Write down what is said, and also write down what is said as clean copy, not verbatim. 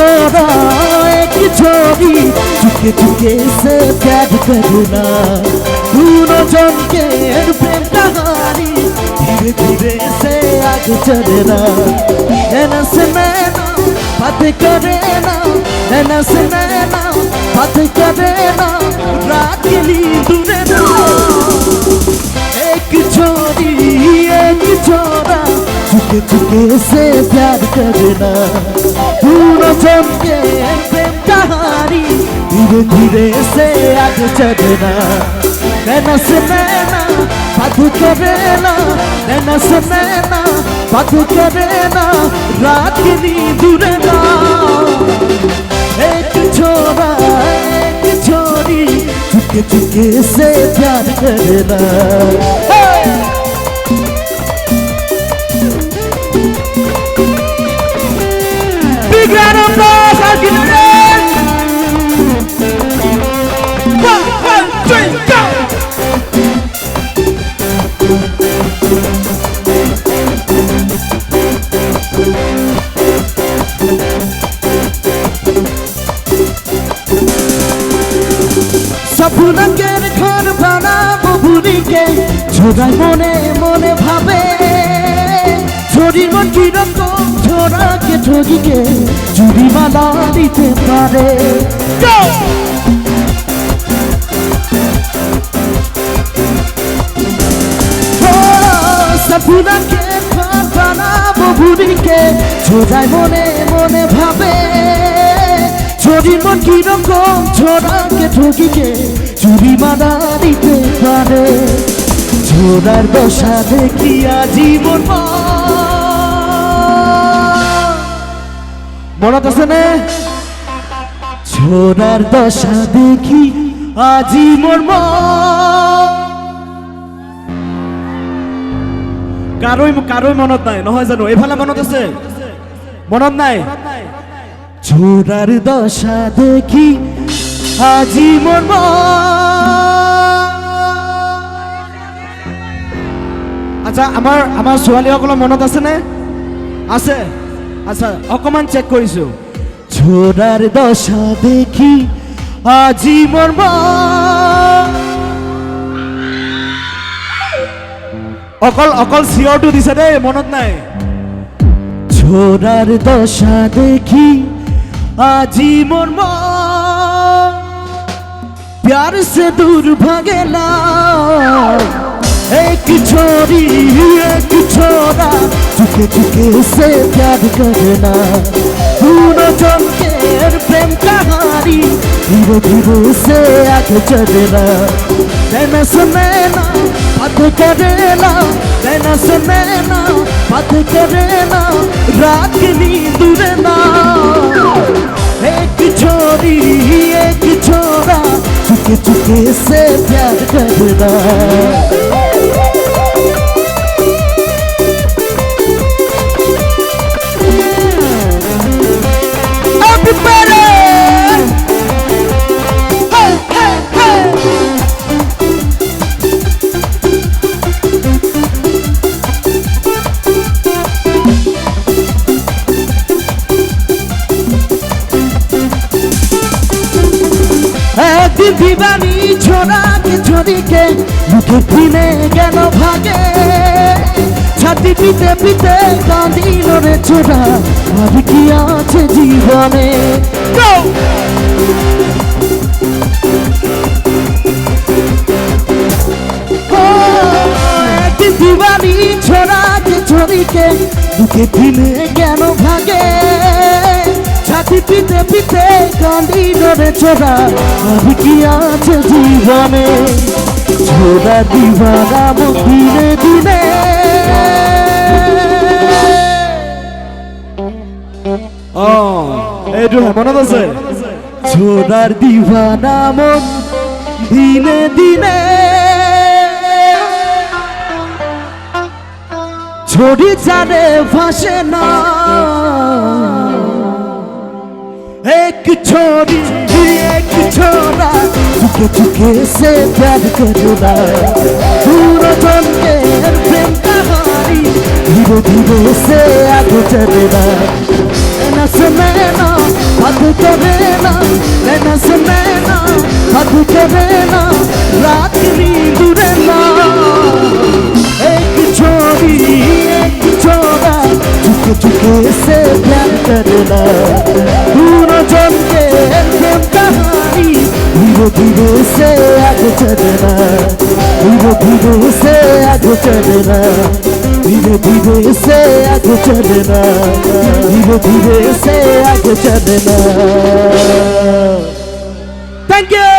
छोरा एक छोरी चुपके चुपके से प्यार करना दोनों जन के प्रेम कहानी धीरे धीरे से आगे चलना नैना से नैना बात करे ना नैना से नैना बात करे ना रात के नींद में ना एक छोरी एक छोरा चुपके चुपके से प्यार करना दोनों जन के प्रेम कहानी धीरे धीरे से आगे चलना नैना से नैना बात करे ना नैना से नैना बात करे ना रात की नींद में ना एक छोरा एक छोरी चुपके चुपके से प्यार करना Big round of applause, I'll give it in. 1, 2, 3, go. सपना के घर बना बुबुनी के छोराई मने मने भावे छोरी मन की रकम छोरा के ठगी के चूड़ी माला दिते पारे Go! सपना के घर बना बुबुनी के छोराई मने मने भावे छोरी मन की रकम छोरा के ठगी के चूड़ी माला दिते पारे छोरार दशा देखिया जीवन মনত আছে না ছোড়ার দশা দেখি আজি মোর কারোই মনত নাই নহয় জানো এফালে মনত আছে মনত নাই ছোড়ার দশা দেখি আজি মোর আচ্ছা আমার ছোৱালীসকলৰ মনত আছে নে আছে আচ্ছা অকমান চেক কৰিছো ছোড়ার দশা দেখি আজি মোর অকল সিয়ৰটো দিছে দেই মনত নাই ছোড়ার দশা দেখি আজি মোর प्यार से दूर भागेला एक छोरी एक छोरा चुके चुके से प्यार करना दोनों जन के प्रेम कहानी धीरे धीरे से आगे चलना नैना से नैना बात करेला नैना से नैना बात करेला रात की नींद में ना एक छोरी एक छोरा चुके चुके से प्यार करना दीवानी छोरा के छोरी के मुखे फिने गेल भागे छाती पीते पीते कांदिल रे छोरा আর কি আছে জীবনে গো दीवानी छोरा के छोरी के मुखे फिने गेल भागे छाती पीते पीते कांदिल रे छोरा আর কি আছে জীবনে छोरा दीवाना दिने दिने এইটো মনত আছে छोरार दीवाना मन दिने दिने छोड़ी जाने भाषे ना एक छोरी एक छोरा चुके चुके से प्यार करना दूर जन के प्रेम कहानी धीरे धीरे से आगे चलना नैना से नैना हद करे ना नैना से नैना हद करे ना रात नींद ना एक छोरी एक छोरा चुके चुके से प्यार करना दोनों जम के प्रेम कहानी धीरे धीरे से आगे चलना धीरे धीरे से आगे चलना धीरे धीरे से आगे चलना धीरे धीरे से आगे चलना। Thank you.